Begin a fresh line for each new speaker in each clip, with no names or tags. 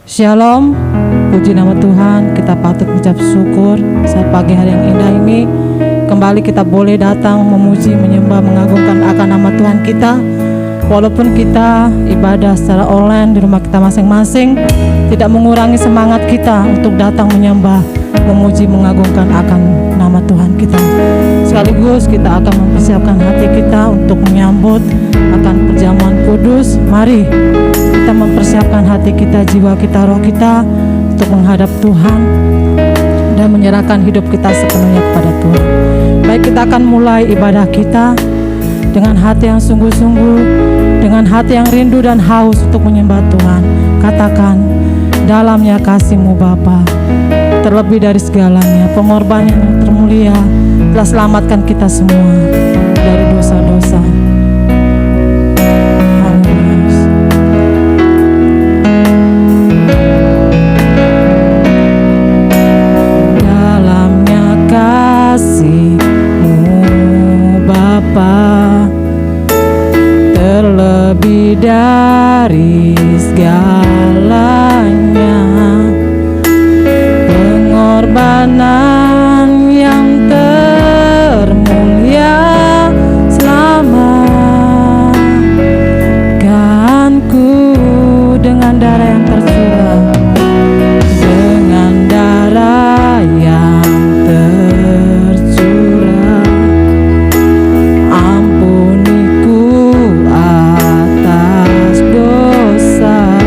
Shalom, puji nama Tuhan. Kita patut mengucap syukur saat pagi hari yang indah ini. Kembali kita boleh datang memuji, menyembah, mengagungkan akan nama Tuhan kita. Walaupun kita ibadah secara online di rumah kita masing-masing, tidak mengurangi semangat kita untuk datang menyembah, memuji, mengagungkan akan nama Tuhan kita. Sekaligus kita akan mempersiapkan hati kita untuk menyambut akan perjamuan kudus. Mari kita mempersiapkan hati kita, jiwa kita, roh kita untuk menghadap Tuhan dan menyerahkan hidup kita sepenuhnya kepada Tuhan. Baik, kita akan mulai ibadah kita dengan hati yang sungguh-sungguh, dengan hati yang rindu dan haus untuk menyembah Tuhan. Katakan, dalamnya kasih-Mu Bapa, terlebih dari segalanya, pengorbanan yang termulia telah selamatkan kita semua dari dosa-dosa. Terlebih dari segalanya, pengorbanan yang termulia selamatkanku dengan darah yang tercurah, dengan darah yang tercurah. Ampuniku atas dosa.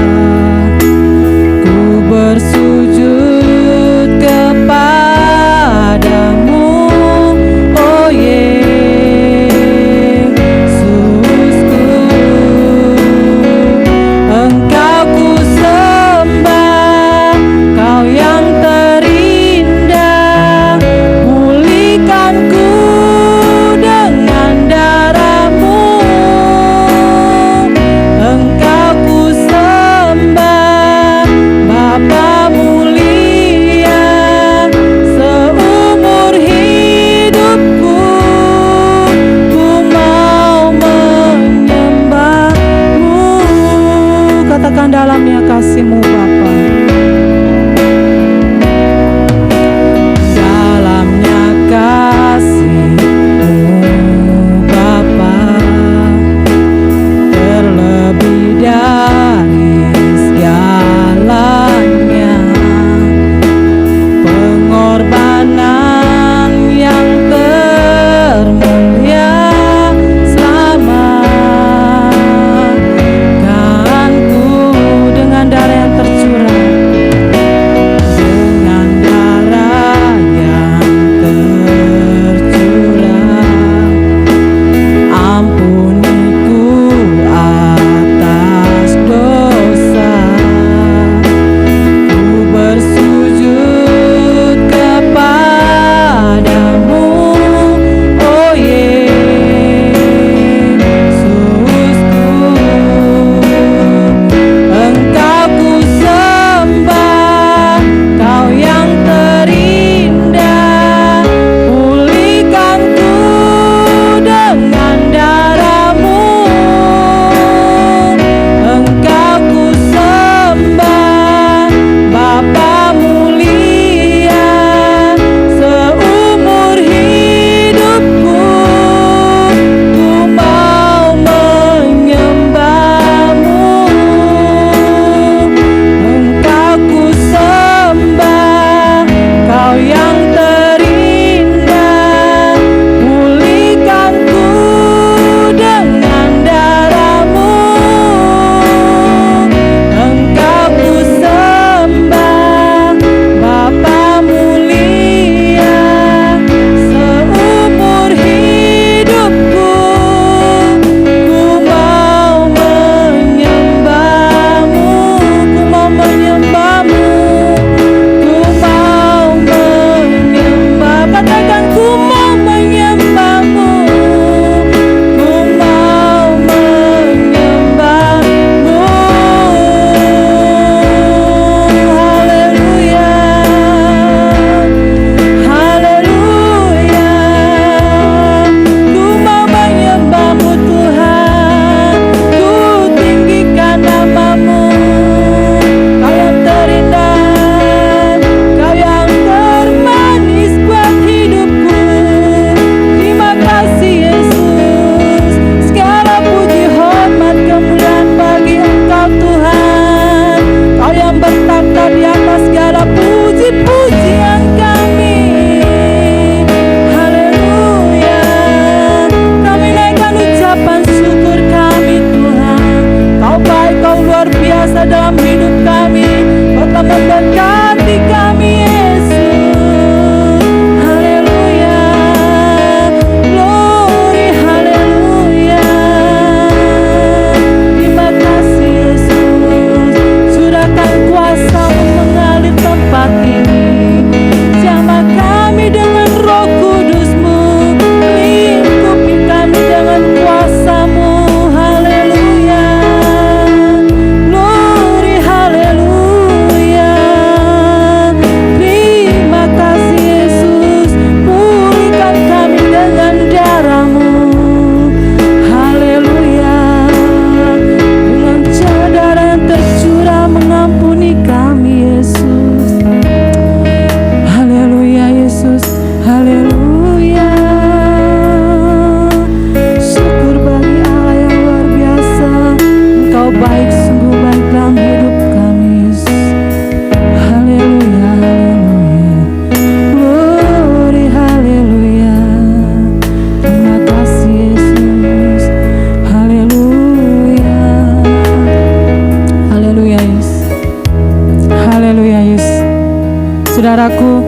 Saudaraku,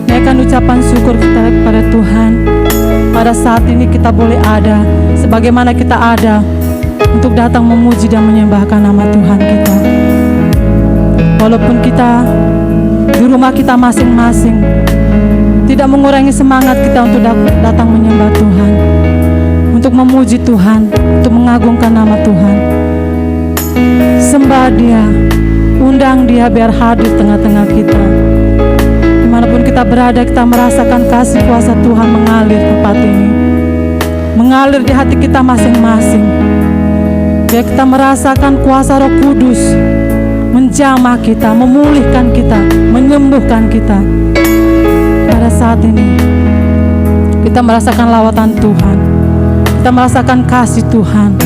naikkan ucapan syukur kita kepada Tuhan. Pada saat ini kita boleh ada, sebagaimana kita ada, untuk datang memuji dan menyembahkan nama Tuhan kita. Walaupun kita di rumah kita masing-masing, tidak mengurangi semangat kita untuk datang menyembah Tuhan, untuk memuji Tuhan, untuk mengagungkan nama Tuhan. Sembah Dia, undang Dia biar hadir tengah-tengah kita. Dimanapun kita berada, kita merasakan kasih kuasa Tuhan mengalir tempat ini, mengalir di hati kita masing-masing. Biar kita merasakan kuasa Roh Kudus menjamah kita, memulihkan kita, menyembuhkan kita. Pada saat ini kita merasakan lawatan Tuhan, kita merasakan kasih Tuhan.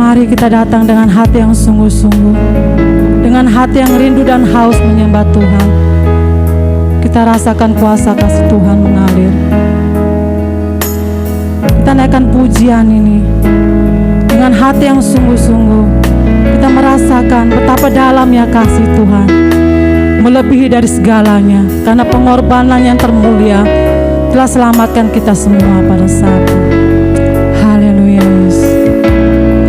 Mari kita datang dengan hati yang sungguh-sungguh, dengan hati yang rindu dan haus menyembah Tuhan. Kita rasakan kuasa kasih Tuhan mengalir. Kita naikkan pujian ini dengan hati yang sungguh-sungguh. Kita merasakan betapa dalamnya kasih Tuhan, melebihi dari segalanya, karena pengorbanan yang termulia telah selamatkan kita semua pada saat ini. Haleluya Yesus.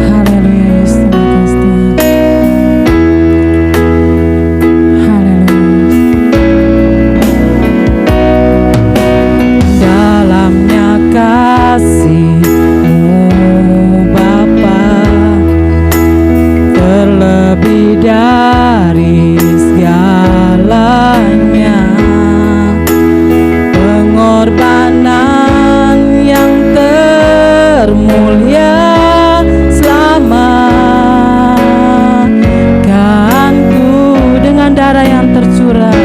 Haleluya Yesus. Terima kasih Tuhan. Haleluya Yesus. Dalamnya kasih-Mu Bapa, terlebih dari segalanya, pengorbanan yang termulia selamatkan ku dengan darah yang tercurah,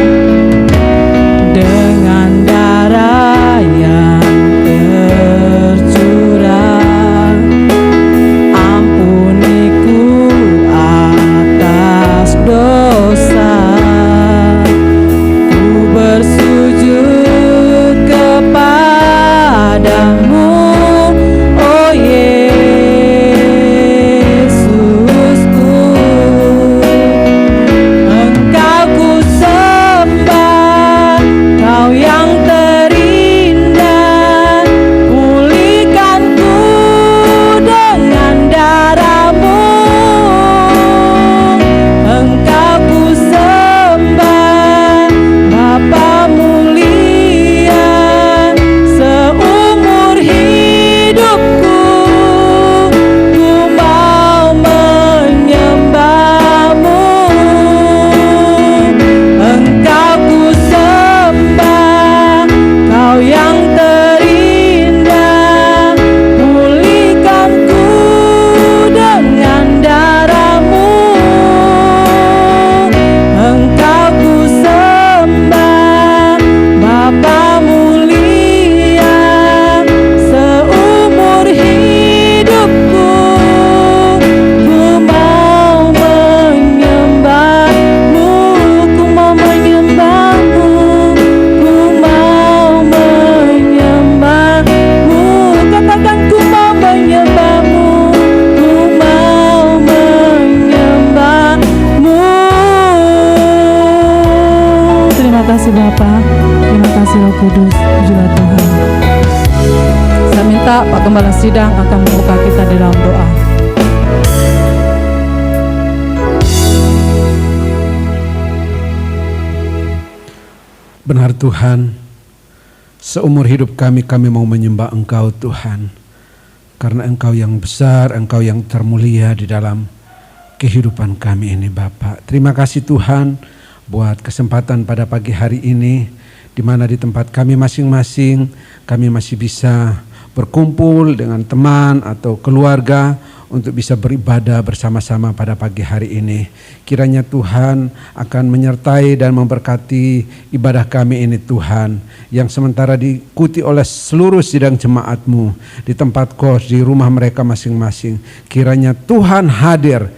dengan darah yang tercurah. Ampuniku atas dosa, ku bersujud kepadamu, oh Yesusku. Engkau ku sembah, Kau yang terindah, pulihkanku dengan darah-Mu. Engkau ku sembah, Bapa mulia, seumur hidupku ku mau menyembah-Mu. Engkau ku sembah, Kau yang terindah, pulihkanku dengan darah-Mu. Engkau ku sembah, Bapa mulia, seumur hidupku ku mau menyembah-Mu. Ku mau menyembah-Mu, ku mau menyembah-Mu. Katakan ku mau menyembah-Mu, ku mau menyembah-Mu. Terima kasih Bapa, terima kasih Roh Kudus, pujilah Tuhan. Saya minta Pak Gembala Sidang akan membuka kita di dalam doa.
Benar Tuhan, seumur hidup kami mau menyembah Engkau Tuhan, karena Engkau yang besar, Engkau yang termulia di dalam kehidupan kami ini Bapa. Terima kasih Tuhan buat kesempatan pada pagi hari ini, di mana di tempat kami masing-masing kami masih bisa berkumpul dengan teman atau keluarga untuk bisa beribadah bersama-sama pada pagi hari ini. Kiranya Tuhan akan menyertai dan memberkati ibadah kami ini Tuhan, yang sementara diikuti oleh seluruh sidang jemaat-Mu di tempat kos, di rumah mereka masing-masing. Kiranya Tuhan hadir,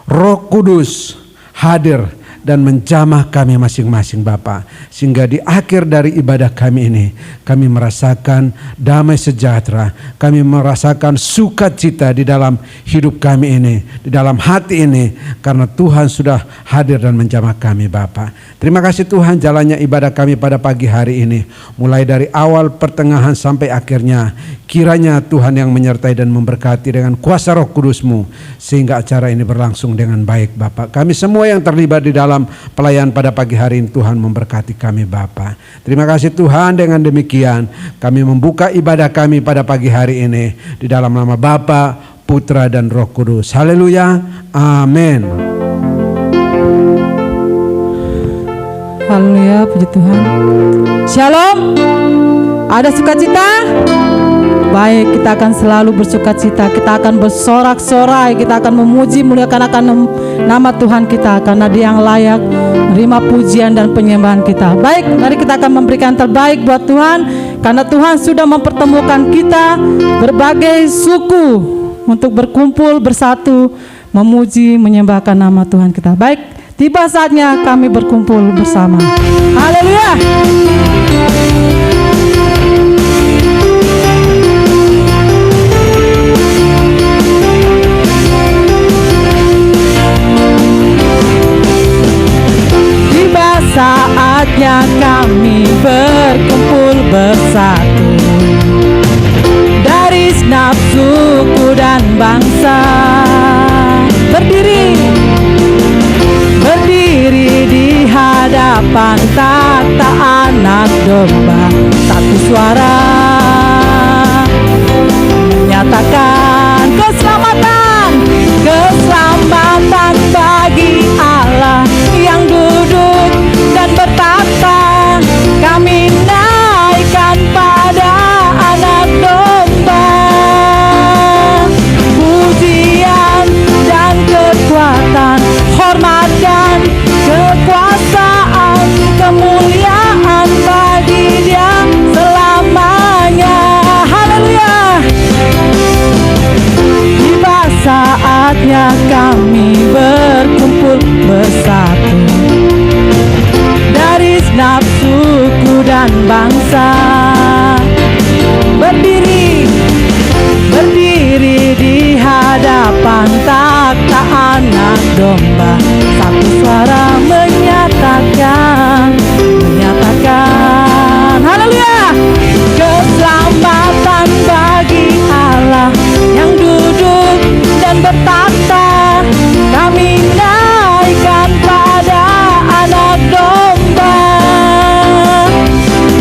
Roh Kudus hadir dan menjamah kami masing-masing Bapa. Sehingga di akhir dari ibadah kami ini, kami merasakan damai sejahtera, kami merasakan sukacita di dalam hidup kami ini, di dalam hati ini, karena Tuhan sudah hadir dan menjamah kami Bapa. Terima kasih Tuhan, jalannya ibadah kami pada pagi hari ini, mulai dari awal, pertengahan sampai akhirnya, kiranya Tuhan yang menyertai dan memberkati dengan kuasa Roh Kudus-Mu, sehingga acara ini berlangsung dengan baik Bapa. Kami semua yang terlibat di dalam pelayanan pada pagi hari ini, Tuhan memberkati kami Bapa. Terima kasih Tuhan, dengan demikian kami membuka ibadah kami pada pagi hari ini di dalam nama Bapa, Putra dan Roh Kudus. Haleluya, amin.
Haleluya, puji Tuhan. Shalom. Ada sukacita? Baik, kita akan selalu bersukacita, kita akan bersorak-sorai, kita akan memuji, muliakan akan nama Tuhan kita, karena Dia yang layak menerima pujian dan penyembahan kita. Baik, mari kita akan memberikan terbaik buat Tuhan, karena Tuhan sudah mempertemukan kita berbagai suku untuk berkumpul bersatu, memuji, menyembahkan nama Tuhan kita. Baik, tiba saatnya kami berkumpul bersama. Haleluya. Saatnya kami berkumpul bersatu dari segenap suku dan bangsa, berdiri di hadapan takhta Anak Domba, satu suara menyatakan keselamatan bagi Allah yang duduk dan bertata. Kami naikkan pada Anak Domba pujian dan kekuatan, hormat dan kekuasaan, kemuliaan bagi Dia selamanya. Haleluya. Tiba saatnya kami berkumpul bersatu dari segenap suku dan bangsa, berdiri di hadapan takhta Anak Domba, satu suara menyatakan, haleluya, keselamatan bagi Allah yang duduk dan bertata. Kami naikkan pada Anak Domba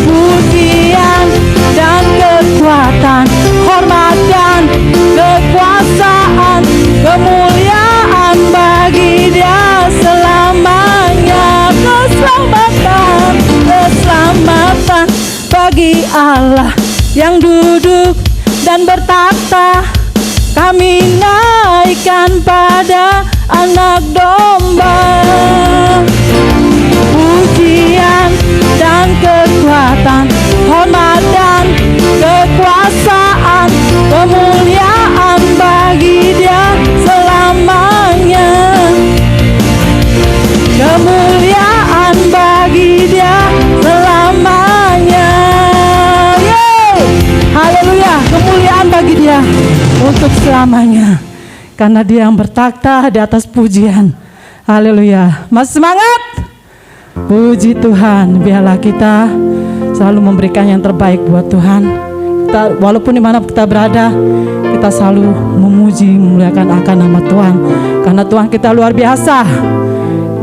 pujian dan kekuatan, hormat dan kekuasaan, kemuliaan bagi Dia selamanya. Keselamatan bagi Allah yang duduk dan bertata. Kami naikkan pada Anak Domba pujian dan kekuatan, hormat dan kekuasaan, kemuliaan bagi Dia selamanya. Kemuliaan bagi Dia selamanya. Haleluya, kemuliaan bagi Dia untuk selamanya, karena Dia yang bertakhta di atas pujian. Haleluya. Masih semangat? Puji Tuhan. Biarlah kita selalu memberikan yang terbaik buat Tuhan. Kita, walaupun dimana kita berada, kita selalu memuji, memuliakan akan nama Tuhan, karena Tuhan kita luar biasa.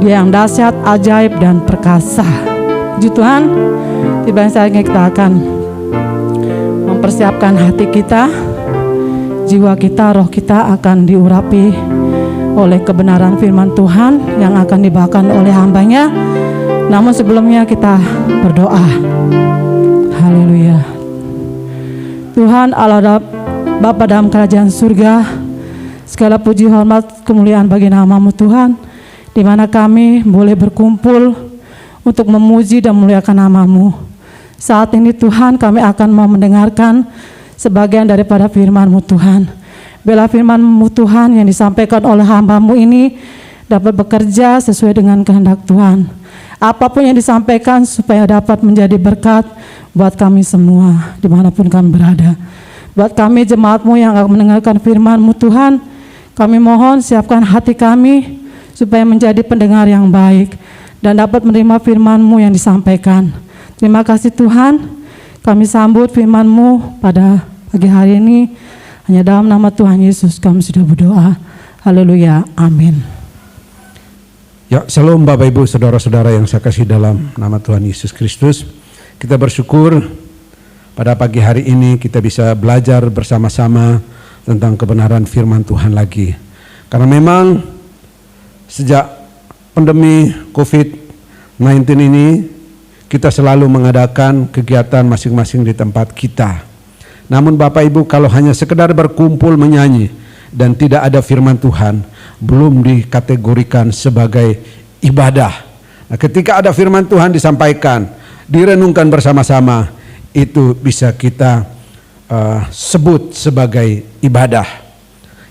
Dia yang dahsyat, ajaib dan perkasa. Puji Tuhan. Tiba saatnya kita akan mempersiapkan hati kita, jiwa kita, roh kita akan diurapi oleh kebenaran firman Tuhan yang akan dibawakan oleh hambanya. Namun sebelumnya kita berdoa. Haleluya. Tuhan Allah Bapa dalam kerajaan surga, segala puji, hormat, kemuliaan bagi nama-Mu Tuhan, di mana kami boleh berkumpul untuk memuji dan memuliakan nama-Mu. Saat ini Tuhan, kami akan mau mendengarkan sebagian daripada firman-Mu Tuhan. Bila firman-Mu Tuhan yang disampaikan oleh hamba-Mu ini dapat bekerja sesuai dengan kehendak Tuhan. Apapun yang disampaikan supaya dapat menjadi berkat buat kami semua dimanapun kami berada. Buat kami jemaat-Mu yang akan mendengarkan firman-Mu Tuhan, kami mohon siapkan hati kami supaya menjadi pendengar yang baik dan dapat menerima firman-Mu yang disampaikan. Terima kasih Tuhan, kami sambut firman-Mu pada pagi hari ini. Hanya dalam nama Tuhan Yesus kami sudah berdoa. Haleluya, amin.
Ya, shalom Bapak Ibu, saudara-saudara yang saya kasih dalam nama Tuhan Yesus Kristus. Kita bersyukur pada pagi hari ini kita bisa belajar bersama-sama tentang kebenaran firman Tuhan lagi. Karena memang sejak pandemi COVID-19 ini kita selalu mengadakan kegiatan masing-masing di tempat kita. Namun Bapak Ibu, kalau hanya sekedar berkumpul menyanyi dan tidak ada firman Tuhan, belum dikategorikan sebagai ibadah. Nah, ketika ada firman Tuhan disampaikan, direnungkan bersama-sama, itu bisa kita sebut sebagai ibadah.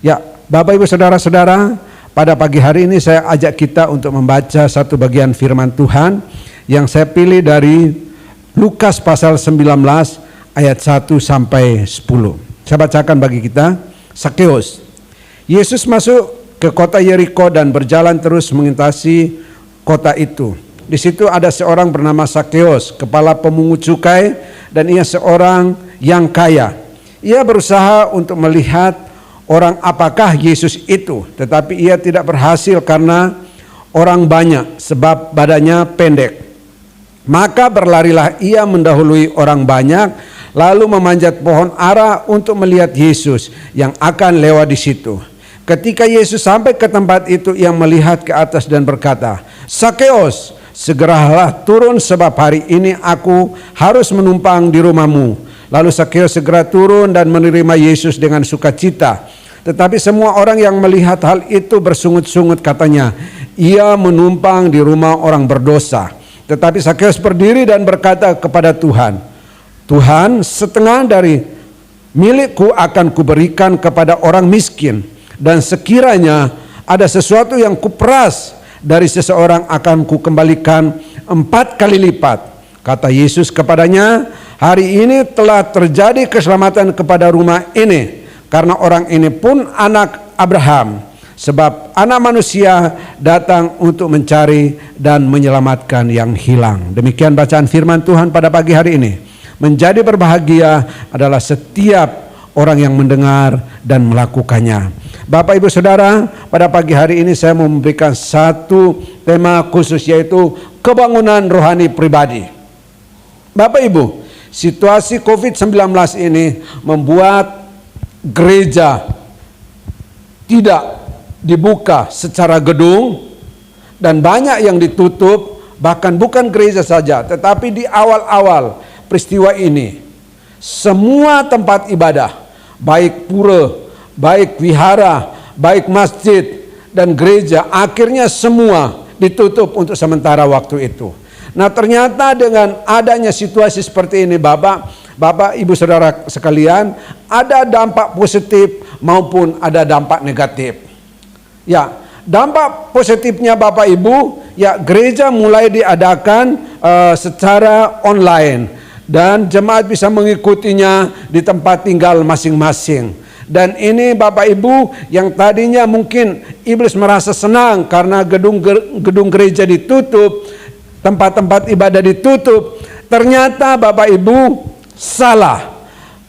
Ya, Bapak Ibu Saudara-saudara, pada pagi hari ini saya ajak kita untuk membaca satu bagian firman Tuhan yang saya pilih dari Lukas pasal 19 ayat 1 sampai 10. Saya bacakan bagi kita. Sakeus. Yesus masuk ke kota Yeriko dan berjalan terus mengintasi kota itu. Di situ ada seorang bernama Sakeus, kepala pemungut cukai, dan ia seorang yang kaya. Ia berusaha untuk melihat orang apakah Yesus itu, tetapi ia tidak berhasil karena orang banyak, sebab badannya pendek. Maka berlarilah ia mendahului orang banyak, lalu memanjat pohon ara untuk melihat Yesus yang akan lewat di situ. Ketika Yesus sampai ke tempat itu, ia melihat ke atas dan berkata, "Sakeus, segeralah turun sebab hari ini aku harus menumpang di rumahmu." Lalu Sakeus segera turun dan menerima Yesus dengan sukacita. Tetapi semua orang yang melihat hal itu bersungut-sungut, katanya, "Ia menumpang di rumah orang berdosa." Tetapi Sakeus berdiri dan berkata kepada Tuhan, "Tuhan, setengah dari milikku akan kuberikan kepada orang miskin. Dan sekiranya ada sesuatu yang kuperas dari seseorang akan kukembalikan 4 kali lipat." Kata Yesus kepadanya, "Hari ini telah terjadi keselamatan kepada rumah ini, karena orang ini pun anak Abraham. Sebab anak manusia datang untuk mencari dan menyelamatkan yang hilang." Demikian bacaan firman Tuhan pada pagi hari ini. Menjadi berbahagia adalah setiap orang yang mendengar dan melakukannya. Bapak Ibu Saudara, pada pagi hari ini saya mau memberikan satu tema khusus, yaitu kebangunan rohani pribadi. Bapak Ibu, situasi COVID-19 ini membuat gereja tidak dibuka secara gedung dan banyak yang ditutup, bahkan bukan gereja saja, tetapi di awal-awal peristiwa ini semua tempat ibadah, baik pura, baik wihara, baik masjid dan gereja, akhirnya semua ditutup untuk sementara waktu itu. Nah, ternyata dengan adanya situasi seperti ini, Bapak, Ibu, Saudara sekalian, ada dampak positif maupun ada dampak negatif. Ya, dampak positifnya Bapak Ibu, ya, gereja mulai diadakan secara online dan jemaat bisa mengikutinya di tempat tinggal masing-masing. Dan ini Bapak Ibu, yang tadinya mungkin iblis merasa senang karena gedung gereja ditutup, tempat-tempat ibadah ditutup, ternyata Bapak Ibu salah.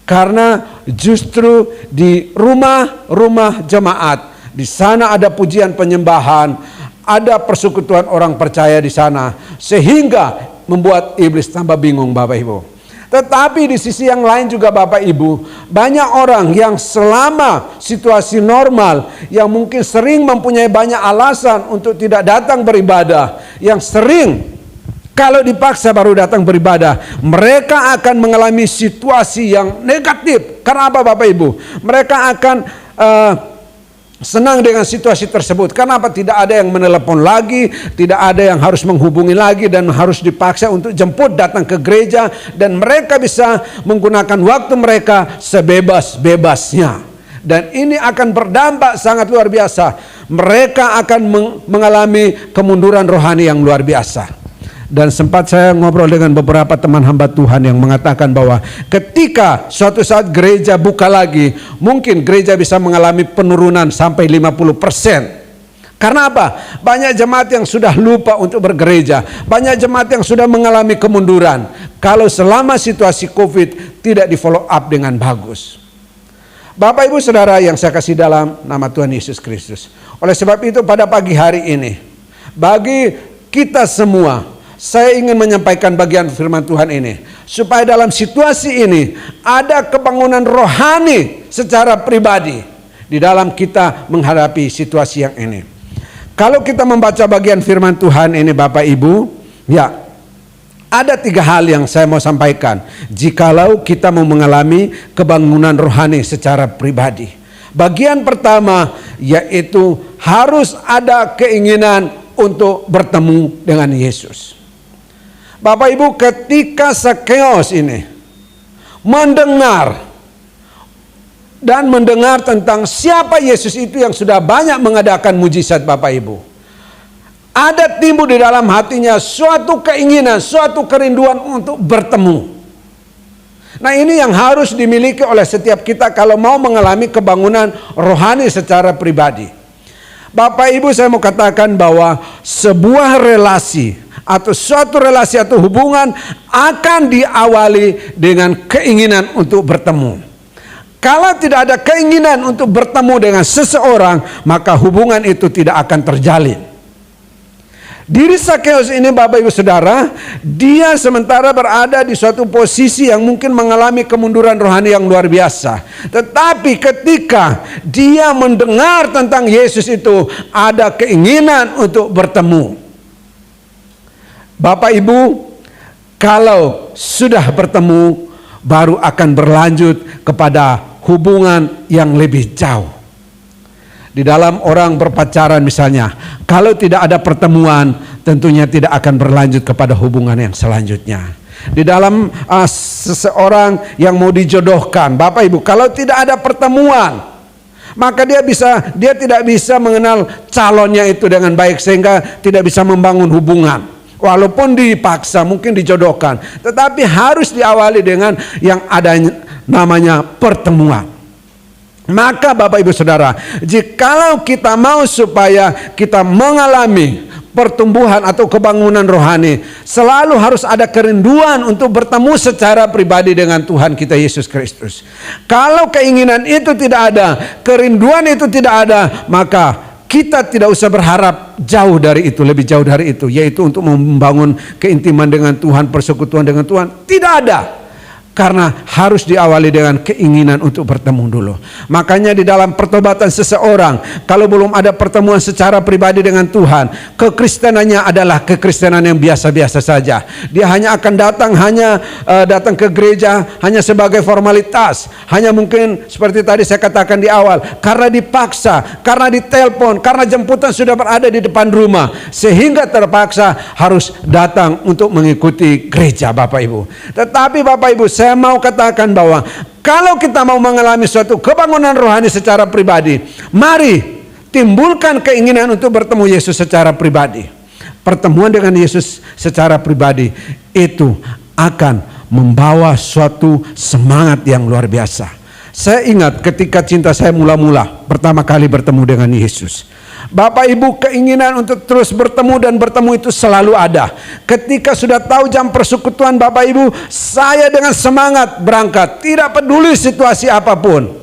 Karena justru di rumah-rumah jemaat, di sana ada pujian penyembahan, ada persekutuan orang percaya di sana, sehingga membuat iblis tambah bingung Bapak Ibu. Tetapi di sisi yang lain juga Bapak Ibu, banyak orang yang selama situasi normal, yang mungkin sering mempunyai banyak alasan untuk tidak datang beribadah, yang sering kalau dipaksa baru datang beribadah, mereka akan mengalami situasi yang negatif. Karena apa Bapak Ibu? Mereka akan senang dengan situasi tersebut. Kenapa? Tidak ada yang menelepon lagi, tidak ada yang harus menghubungi lagi dan harus dipaksa untuk jemput datang ke gereja, dan mereka bisa menggunakan waktu mereka sebebas-bebasnya. Dan ini akan berdampak sangat luar biasa. mereka akan mengalami kemunduran rohani yang luar biasa. Dan sempat saya ngobrol dengan beberapa teman hamba Tuhan yang mengatakan bahwa ketika suatu saat gereja buka lagi, mungkin gereja bisa mengalami penurunan sampai 50%. Karena apa? Banyak jemaat yang sudah lupa untuk bergereja. Banyak jemaat yang sudah mengalami kemunduran. Kalau selama situasi COVID tidak di follow up dengan bagus. Bapak Ibu Saudara yang saya kasih dalam nama Tuhan Yesus Kristus. Oleh sebab itu pada pagi hari ini, bagi kita semua, saya ingin menyampaikan bagian firman Tuhan ini. Supaya dalam situasi ini ada kebangunan rohani secara pribadi. Di dalam kita menghadapi situasi yang ini. Kalau kita membaca bagian firman Tuhan ini Bapak Ibu, ya ada 3 hal yang saya mau sampaikan. Jikalau kita mau mengalami kebangunan rohani secara pribadi. Bagian pertama yaitu harus ada keinginan untuk bertemu dengan Yesus. Bapak Ibu, ketika Sakeus ini mendengar tentang siapa Yesus itu yang sudah banyak mengadakan mujizat, Bapak Ibu, ada timbul di dalam hatinya suatu keinginan, suatu kerinduan untuk bertemu. Nah, ini yang harus dimiliki oleh setiap kita kalau mau mengalami kebangunan rohani secara pribadi. Bapak Ibu, saya mau katakan bahwa sebuah relasi atau suatu relasi atau hubungan akan diawali dengan keinginan untuk bertemu. Kalau tidak ada keinginan untuk bertemu dengan seseorang, maka hubungan itu tidak akan terjalin. Diri Sakeus ini Bapak Ibu Saudara, dia sementara berada di suatu posisi yang mungkin mengalami kemunduran rohani yang luar biasa. Tetapi ketika dia mendengar tentang Yesus itu, ada keinginan untuk bertemu. Bapak Ibu, kalau sudah bertemu, baru akan berlanjut kepada hubungan yang lebih jauh. Di dalam orang berpacaran misalnya, kalau tidak ada pertemuan, tentunya tidak akan berlanjut kepada hubungan yang selanjutnya. Di dalam seseorang yang mau dijodohkan, Bapak Ibu, kalau tidak ada pertemuan, maka dia tidak bisa mengenal calonnya itu dengan baik, sehingga tidak bisa membangun hubungan. Walaupun dipaksa, mungkin dijodohkan, tetapi harus diawali dengan yang ada namanya pertemuan. Maka Bapak Ibu Saudara, jikalau kita mau supaya kita mengalami pertumbuhan atau kebangunan rohani, selalu harus ada kerinduan untuk bertemu secara pribadi dengan Tuhan kita Yesus Kristus. Kalau keinginan itu tidak ada, kerinduan itu tidak ada, maka kita tidak usah berharap jauh dari itu, lebih jauh dari itu, yaitu untuk membangun keintiman dengan Tuhan, persekutuan dengan Tuhan. Tidak ada. Karena harus diawali dengan keinginan untuk bertemu dulu. Makanya di dalam pertobatan seseorang, kalau belum ada pertemuan secara pribadi dengan Tuhan, kekristenannya adalah kekristenan yang biasa-biasa saja. Dia hanya akan datang ke gereja hanya sebagai formalitas. Hanya mungkin seperti tadi saya katakan di awal, karena dipaksa, karena ditelepon, karena jemputan sudah berada di depan rumah, sehingga terpaksa harus datang untuk mengikuti gereja, Bapak Ibu. Tetapi Bapak Ibu, saya mau katakan bahwa kalau kita mau mengalami suatu kebangunan rohani secara pribadi, mari timbulkan keinginan untuk bertemu Yesus secara pribadi. Pertemuan dengan Yesus secara pribadi itu akan membawa suatu semangat yang luar biasa. Saya ingat ketika cinta saya mula-mula pertama kali bertemu dengan Yesus. Bapak Ibu, keinginan untuk terus bertemu dan bertemu itu selalu ada. Ketika sudah tahu jam persekutuan, Bapak Ibu, saya dengan semangat berangkat, tidak peduli situasi apapun.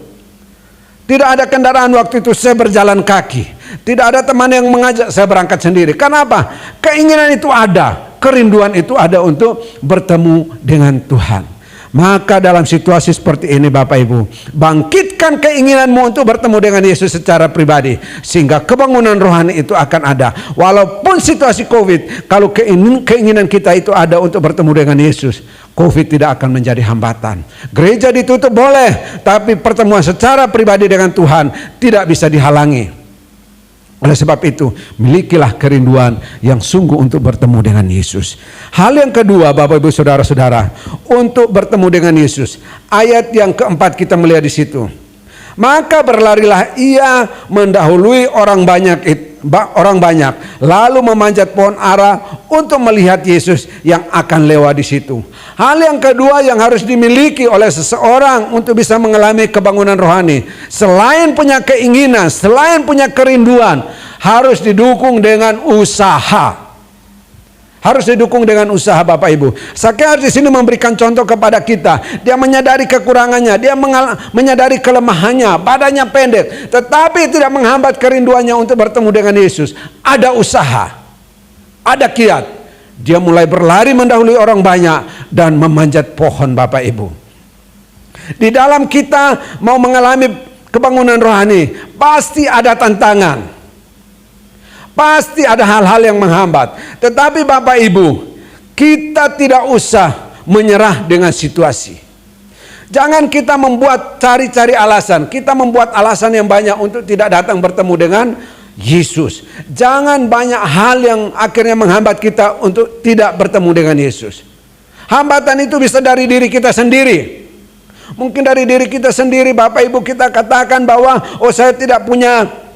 Tidak ada kendaraan waktu itu, saya berjalan kaki. Tidak ada teman yang mengajak, saya berangkat sendiri. Kenapa? Keinginan itu ada, kerinduan itu ada untuk bertemu dengan Tuhan. Maka dalam situasi seperti ini Bapak Ibu, bangkitkan keinginanmu untuk bertemu dengan Yesus secara pribadi, sehingga kebangunan rohani itu akan ada. Walaupun situasi COVID, kalau keinginan kita itu ada untuk bertemu dengan Yesus, COVID tidak akan menjadi hambatan. Gereja ditutup boleh, tapi pertemuan secara pribadi dengan Tuhan tidak bisa dihalangi. Oleh sebab itu, milikilah kerinduan yang sungguh untuk bertemu dengan Yesus. Hal yang kedua, Bapak Ibu Saudara-saudara, untuk bertemu dengan Yesus. Ayat yang keempat kita melihat di situ. Maka berlarilah ia mendahului orang banyak, lalu memanjat pohon ara untuk melihat Yesus yang akan lewat di situ. Hal yang kedua yang harus dimiliki oleh seseorang untuk bisa mengalami kebangunan rohani, selain punya keinginan, selain punya kerinduan, harus didukung dengan usaha. Harus didukung dengan usaha, Bapak Ibu. Sakeus di sini memberikan contoh kepada kita. Dia menyadari kekurangannya, dia menyadari kelemahannya, badannya pendek, tetapi tidak menghambat kerinduannya untuk bertemu dengan Yesus. Ada usaha, ada kiat. Dia mulai berlari mendahului orang banyak dan memanjat pohon, Bapak Ibu. Di dalam kita mau mengalami kebangunan rohani, pasti ada tantangan. Pasti ada hal-hal yang menghambat. Tetapi Bapak Ibu, kita tidak usah menyerah dengan situasi. Jangan kita membuat cari-cari alasan. Kita membuat alasan yang banyak untuk tidak datang bertemu dengan Yesus. Jangan banyak hal yang akhirnya menghambat kita untuk tidak bertemu dengan Yesus. Hambatan itu bisa dari diri kita sendiri. Mungkin dari diri kita sendiri, Bapak Ibu, kita katakan bahwa saya tidak punya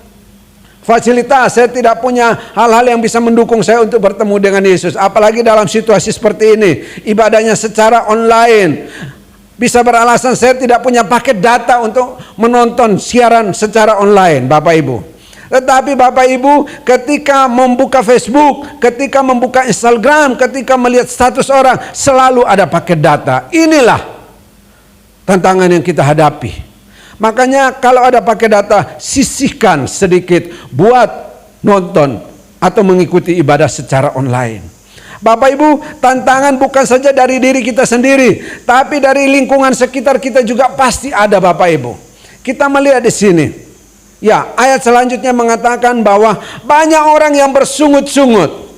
fasilitas, saya tidak punya hal-hal yang bisa mendukung saya untuk bertemu dengan Yesus. Apalagi dalam situasi seperti ini, ibadahnya secara online. Bisa beralasan saya tidak punya paket data untuk menonton siaran secara online, Bapak Ibu. Tetapi Bapak Ibu, ketika membuka Facebook, ketika membuka Instagram, ketika melihat status orang, selalu ada paket data. Inilah tantangan yang kita hadapi. Makanya kalau ada pakai data, sisihkan sedikit buat nonton atau mengikuti ibadah secara online. Bapak Ibu, tantangan bukan saja dari diri kita sendiri, tapi dari lingkungan sekitar kita juga pasti ada, Bapak Ibu. Kita melihat di sini. Ya, ayat selanjutnya mengatakan bahwa banyak orang yang bersungut-sungut.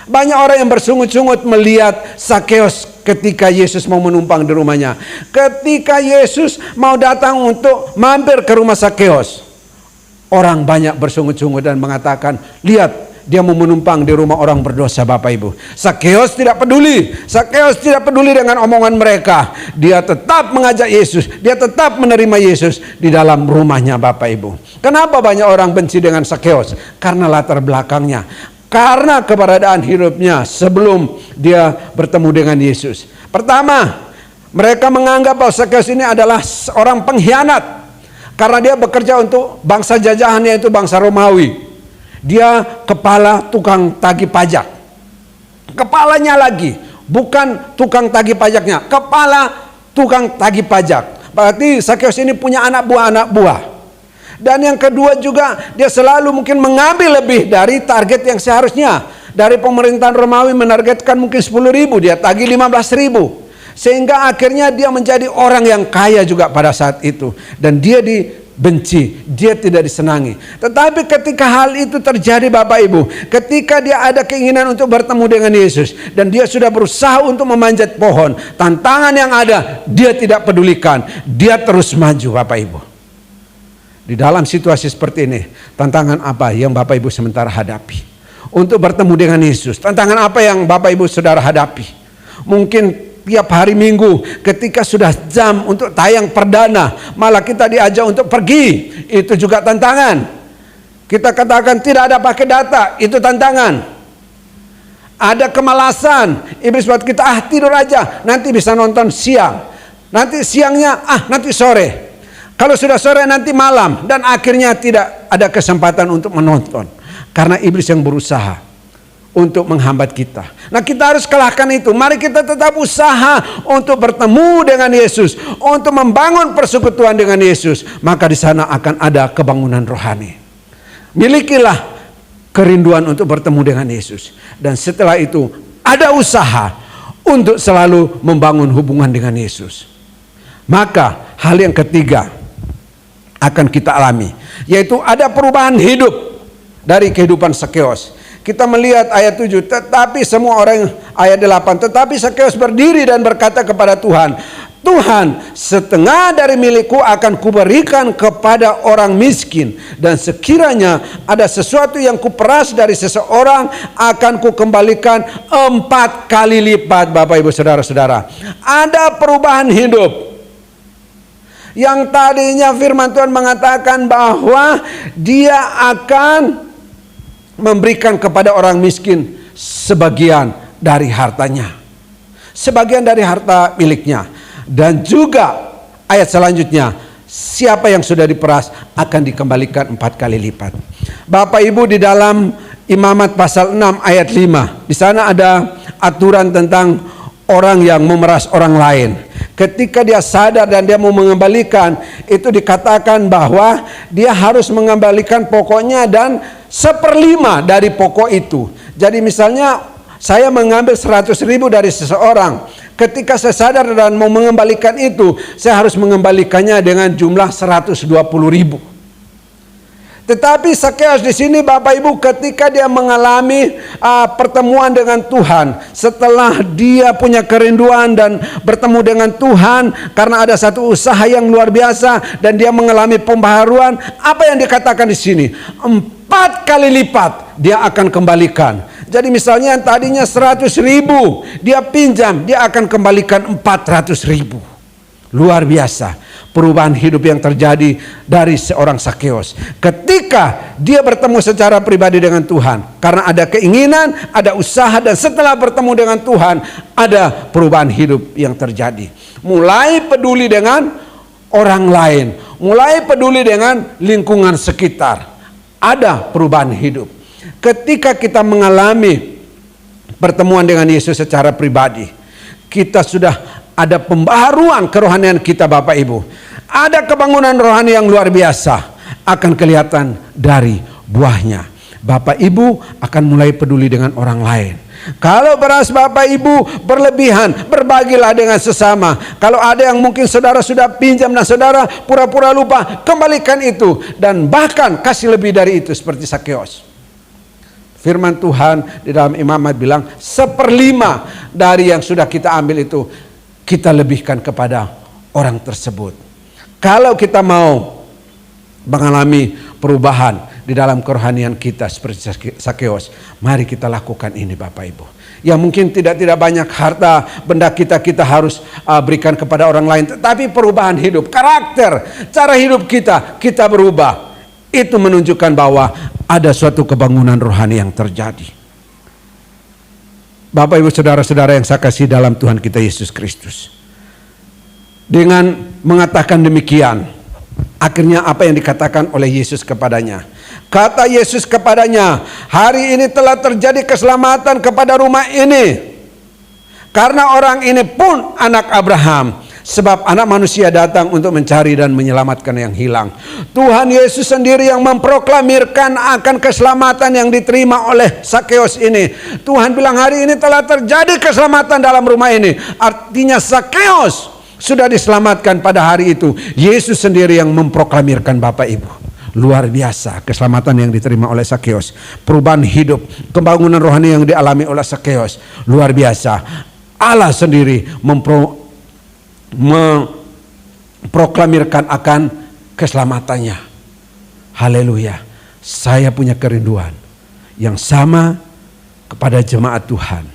Banyak orang yang bersungut-sungut melihat Sakeus ketika Yesus mau menumpang di rumahnya. Ketika Yesus mau datang untuk mampir ke rumah Sakeus, orang banyak bersungut-sungut dan mengatakan, lihat, dia mau menumpang di rumah orang berdosa, Bapak Ibu. Sakeus tidak peduli. Sakeus tidak peduli dengan omongan mereka. Dia tetap mengajak Yesus. Dia tetap menerima Yesus di dalam rumahnya, Bapak Ibu. Kenapa banyak orang benci dengan Sakeus? Karena latar belakangnya. Karena keberadaan hidupnya sebelum dia bertemu dengan Yesus. Pertama, mereka menganggap bahwa Sakeus ini adalah seorang pengkhianat. Karena dia bekerja untuk bangsa jajahan, yaitu bangsa Romawi. Dia kepala tukang tagih pajak. Kepalanya lagi, bukan tukang tagih pajaknya, kepala tukang tagih pajak. Berarti Sakeus ini punya anak buah. Dan yang kedua juga, dia selalu mungkin mengambil lebih dari target yang seharusnya. Dari pemerintahan Romawi menargetkan mungkin 10.000, dia tagih 15.000. Sehingga akhirnya dia menjadi orang yang kaya juga pada saat itu. Dan dia dibenci, dia tidak disenangi. Tetapi ketika hal itu terjadi, Bapak Ibu, ketika dia ada keinginan untuk bertemu dengan Yesus, dan dia sudah berusaha untuk memanjat pohon, tantangan yang ada, dia tidak pedulikan. Dia terus maju, Bapak Ibu. Di dalam situasi seperti ini, tantangan apa yang Bapak Ibu sementara hadapi? Untuk bertemu dengan Yesus, tantangan apa yang Bapak Ibu saudara hadapi? Mungkin tiap hari Minggu ketika sudah jam untuk tayang perdana, malah kita diajak untuk pergi. Itu juga tantangan. Kita katakan tidak ada pakai data, itu tantangan. Ada kemalasan, iblis buat kita, tidur aja, nanti bisa nonton siang. Nanti siangnya, nanti sore. Kalau sudah sore nanti malam, dan akhirnya tidak ada kesempatan untuk menonton. Karena iblis yang berusaha untuk menghambat kita. Nah, kita harus kalahkan itu. Mari kita tetap usaha untuk bertemu dengan Yesus, untuk membangun persekutuan dengan Yesus. Maka di sana akan ada kebangunan rohani. Milikilah kerinduan untuk bertemu dengan Yesus. Dan setelah itu ada usaha untuk selalu membangun hubungan dengan Yesus. Maka hal yang ketiga akan kita alami, yaitu ada perubahan hidup dari kehidupan Sakeus. Kita melihat ayat 7, tetapi semua orang, ayat 8, tetapi Sakeus berdiri dan berkata kepada Tuhan, Tuhan, setengah dari milikku akan kuberikan kepada orang miskin, dan sekiranya ada sesuatu yang kuperas dari seseorang akan kukembalikan 4 kali lipat. Bapak Ibu saudara-saudara, ada perubahan hidup. Yang tadinya firman Tuhan mengatakan bahwa Dia akan memberikan kepada orang miskin sebagian dari hartanya, sebagian dari harta miliknya. Dan juga ayat selanjutnya, siapa yang sudah diperas akan dikembalikan 4 kali lipat. Bapak Ibu, di dalam Imamat pasal 6 ayat 5, di sana ada aturan tentang orang yang memeras orang lain. Ketika dia sadar dan dia mau mengembalikan, itu dikatakan bahwa dia harus mengembalikan pokoknya dan 1/5 dari pokok itu. Jadi misalnya saya mengambil 100.000 dari seseorang. Ketika saya sadar dan mau mengembalikan itu, saya harus mengembalikannya dengan jumlah 120.000. Tetapi Sakeus di sini Bapak Ibu, ketika dia mengalami pertemuan dengan Tuhan, setelah dia punya kerinduan dan bertemu dengan Tuhan karena ada satu usaha yang luar biasa dan dia mengalami pembaharuan, apa yang dikatakan di sini? 4 kali lipat dia akan kembalikan. Jadi misalnya yang tadinya 100.000 dia pinjam, dia akan kembalikan 400.000. Luar biasa perubahan hidup yang terjadi dari seorang Sakeus ketika dia bertemu secara pribadi dengan Tuhan. Karena ada keinginan, ada usaha, dan setelah bertemu dengan Tuhan ada perubahan hidup yang terjadi. Mulai peduli dengan orang lain, mulai peduli dengan lingkungan sekitar. Ada perubahan hidup. Ketika kita mengalami pertemuan dengan Yesus secara pribadi, kita sudah ada pembaharuan kerohanian kita Bapak Ibu. Ada kebangunan rohani yang luar biasa. Akan kelihatan dari buahnya. Bapak Ibu akan mulai peduli dengan orang lain. Kalau beras Bapak Ibu berlebihan, berbagilah dengan sesama. Kalau ada yang mungkin saudara sudah pinjam dan saudara pura-pura lupa, kembalikan itu. Dan bahkan kasih lebih dari itu seperti Sakeus. Firman Tuhan di dalam Imamat bilang 1/5 dari yang sudah kita ambil itu kita lebihkan kepada orang tersebut. Kalau kita mau mengalami perubahan di dalam kerohanian kita seperti Sakeus, mari kita lakukan ini Bapak Ibu. Ya mungkin tidak banyak harta benda kita harus berikan kepada orang lain, tetapi perubahan hidup, karakter, cara hidup kita berubah. Itu menunjukkan bahwa ada suatu kebangunan rohani yang terjadi. Bapak Ibu saudara-saudara yang saya kasih dalam Tuhan kita Yesus Kristus. Dengan mengatakan demikian, akhirnya apa yang dikatakan oleh Yesus kepadanya? Kata Yesus kepadanya, hari ini telah terjadi keselamatan kepada rumah ini. Karena orang ini pun anak Abraham. Sebab anak manusia datang untuk mencari dan menyelamatkan yang hilang. Tuhan Yesus sendiri yang memproklamirkan akan keselamatan yang diterima oleh Sakeus ini. Tuhan bilang hari ini telah terjadi keselamatan dalam rumah ini. Artinya Sakeus sudah diselamatkan pada hari itu. Yesus sendiri yang memproklamirkan Bapak Ibu. Luar biasa keselamatan yang diterima oleh Sakeus. Perubahan hidup, pembangunan rohani yang dialami oleh Sakeus. Luar biasa. Allah sendiri memproklamirkan akan keselamatannya. Haleluya. Saya punya kerinduan yang sama kepada jemaat Tuhan.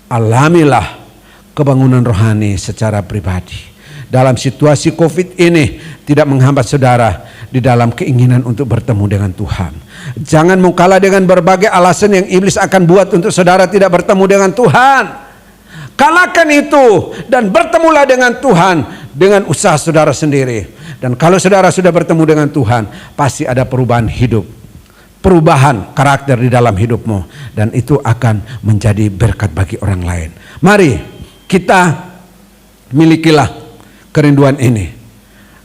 Alamilah kebangunan rohani secara pribadi. Dalam situasi COVID ini tidak menghambat saudara di dalam keinginan untuk bertemu dengan Tuhan. Jangan mau kalah dengan berbagai alasan yang iblis akan buat untuk saudara tidak bertemu dengan Tuhan. Kalahkan itu dan bertemulah dengan Tuhan dengan usaha saudara sendiri. Dan kalau saudara sudah bertemu dengan Tuhan, pasti ada perubahan hidup, perubahan karakter di dalam hidupmu, dan itu akan menjadi berkat bagi orang lain. Mari kita milikilah kerinduan ini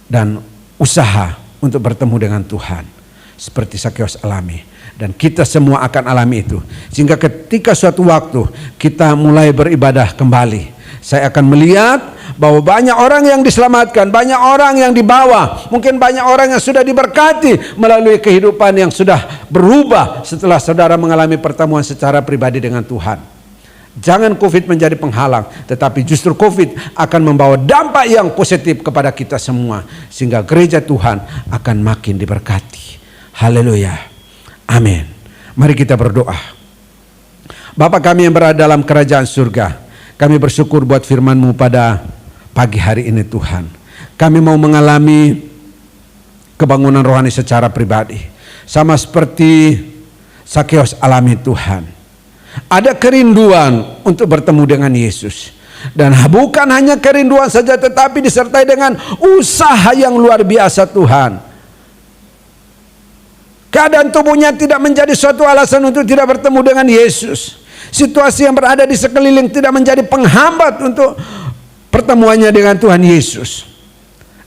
dan usaha untuk bertemu dengan Tuhan seperti Sakeus alami. Dan kita semua akan alami itu. Sehingga ketika suatu waktu kita mulai beribadah kembali, saya akan melihat bahwa banyak orang yang diselamatkan, banyak orang yang dibawa, mungkin banyak orang yang sudah diberkati melalui kehidupan yang sudah berubah setelah saudara mengalami pertemuan secara pribadi dengan Tuhan. Jangan COVID menjadi penghalang, tetapi justru COVID akan membawa dampak yang positif kepada kita semua, sehingga gereja Tuhan akan makin diberkati. Haleluya. Amin. Mari kita berdoa. Bapa kami yang berada dalam kerajaan surga, kami bersyukur buat firman-Mu pada pagi hari ini Tuhan. Kami mau mengalami kebangunan rohani secara pribadi. Sama seperti Zakeus alami Tuhan. Ada kerinduan untuk bertemu dengan Yesus. Dan bukan hanya kerinduan saja, tetapi disertai dengan usaha yang luar biasa Tuhan. Keadaan tubuhnya tidak menjadi suatu alasan untuk tidak bertemu dengan Yesus. Situasi yang berada di sekeliling tidak menjadi penghambat untuk pertemuannya dengan Tuhan Yesus.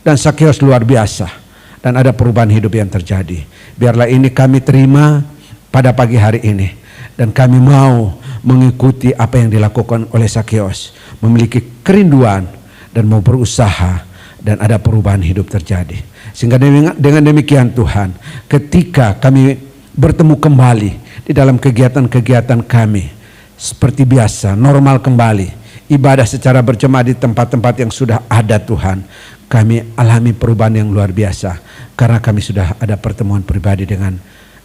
Dan Zakeus luar biasa. Dan ada perubahan hidup yang terjadi. Biarlah ini kami terima pada pagi hari ini. Dan kami mau mengikuti apa yang dilakukan oleh Zakeus. Memiliki kerinduan dan mau berusaha. Dan ada perubahan hidup terjadi. Sehingga dengan demikian Tuhan, ketika kami bertemu kembali di dalam kegiatan-kegiatan kami, seperti biasa, normal kembali, ibadah secara berjemaah di tempat-tempat yang sudah ada Tuhan, kami alami perubahan yang luar biasa. Karena kami sudah ada pertemuan pribadi dengan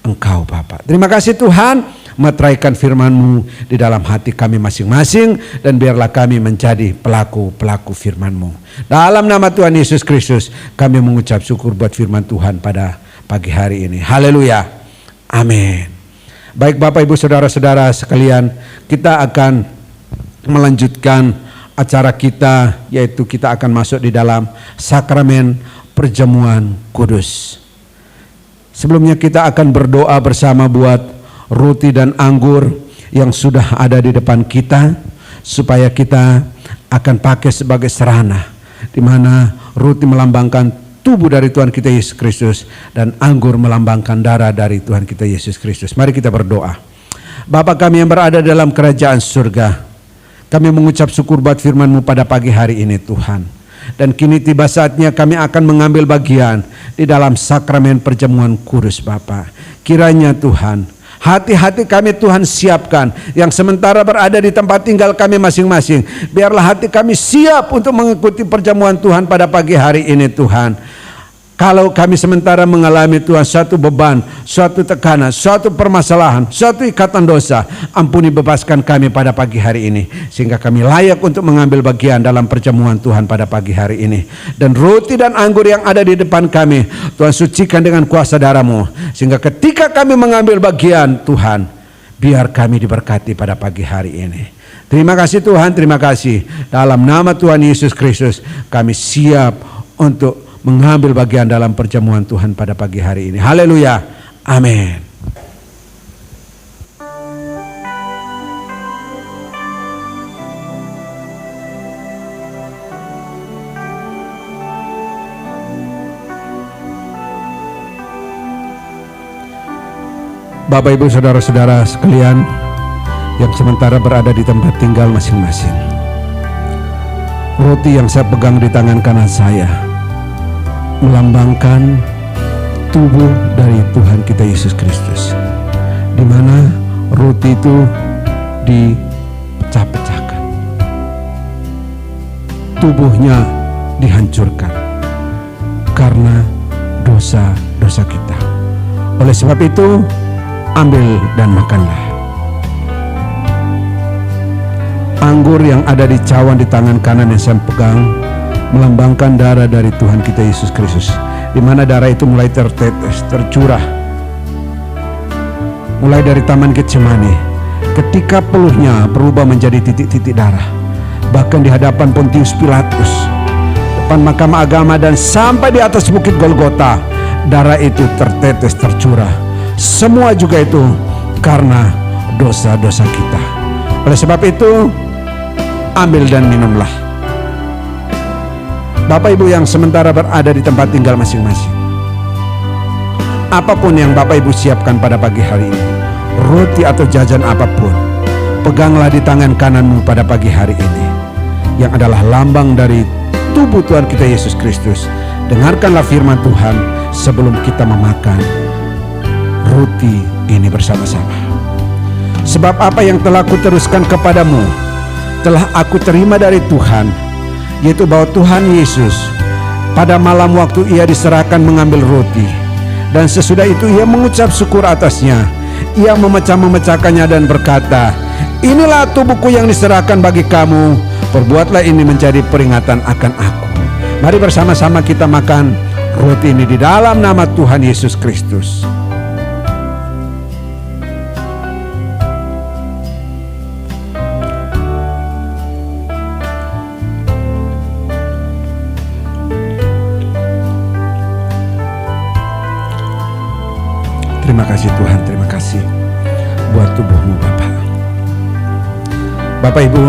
Engkau Bapa. Terima kasih Tuhan, meteraikan firman-Mu di dalam hati kami masing-masing, dan biarlah kami menjadi pelaku-pelaku firman-Mu. Dalam nama Tuhan Yesus Kristus kami mengucap syukur buat firman Tuhan pada pagi hari ini. Haleluya. Amin. Baik Bapak Ibu Saudara-saudara sekalian, kita akan melanjutkan acara kita, yaitu kita akan masuk di dalam sakramen perjamuan kudus. Sebelumnya kita akan berdoa bersama buat roti dan anggur yang sudah ada di depan kita, supaya kita akan pakai sebagai sarana, di mana roti melambangkan tubuh dari Tuhan kita Yesus Kristus dan anggur melambangkan darah dari Tuhan kita Yesus Kristus. Mari kita berdoa. Bapa kami yang berada dalam kerajaan surga, kami mengucap syukur buat firman-Mu pada pagi hari ini Tuhan. Dan kini tiba saatnya kami akan mengambil bagian di dalam sakramen perjamuan kudus Bapa. Kiranya Tuhan, hati-hati kami Tuhan siapkan, yang sementara berada di tempat tinggal kami masing-masing. Biarlah hati kami siap untuk mengikuti perjamuan Tuhan pada pagi hari ini Tuhan. Kalau kami sementara mengalami Tuhan suatu beban, suatu tekanan, suatu permasalahan, suatu ikatan dosa, ampuni bebaskan kami pada pagi hari ini, sehingga kami layak untuk mengambil bagian dalam perjamuan Tuhan pada pagi hari ini. Dan roti dan anggur yang ada di depan kami, Tuhan sucikan dengan kuasa darah-Mu, sehingga ketika kami mengambil bagian Tuhan, biar kami diberkati pada pagi hari ini. Terima kasih Tuhan, terima kasih. Dalam nama Tuhan Yesus Kristus kami siap untuk mengambil bagian dalam perjamuan Tuhan pada pagi hari ini. Haleluya. Amin. Bapak Ibu Saudara-saudara sekalian yang sementara berada di tempat tinggal masing-masing, roti yang saya pegang di tangan kanan saya melambangkan tubuh dari Tuhan kita Yesus Kristus, di mana roti itu dipecah-pecahkan, tubuhnya dihancurkan karena dosa-dosa kita. Oleh sebab itu, ambil dan makanlah. Anggur yang ada di cawan di tangan kanan yang saya pegang melambangkan darah dari Tuhan kita Yesus Kristus, di mana darah itu mulai tertetes, tercurah, mulai dari Taman Getsemani, ketika peluhnya berubah menjadi titik-titik darah, bahkan di hadapan Pontius Pilatus, depan mahkamah agama, dan sampai di atas bukit Golgota, darah itu tertetes, tercurah. Semua juga itu karena dosa-dosa kita. Oleh sebab itu, ambil dan minumlah. Bapak Ibu yang sementara berada di tempat tinggal masing-masing, apapun yang Bapak Ibu siapkan pada pagi hari ini, roti atau jajan apapun, peganglah di tangan kananmu pada pagi hari ini, yang adalah lambang dari tubuh Tuhan kita Yesus Kristus. Dengarkanlah firman Tuhan sebelum kita memakan roti ini bersama-sama. Sebab apa yang telah kuteruskan kepadamu telah aku terima dari Tuhan, yaitu bahwa Tuhan Yesus pada malam waktu ia diserahkan mengambil roti, dan sesudah itu ia mengucap syukur atasnya, ia memecah-memecahkannya dan berkata, inilah tubuhku yang diserahkan bagi kamu, perbuatlah ini menjadi peringatan akan aku. Mari bersama-sama kita makan roti ini di dalam nama Tuhan Yesus Kristus. Terima kasih Tuhan, terima kasih buat tubuh-Mu Bapa. Bapak Ibu,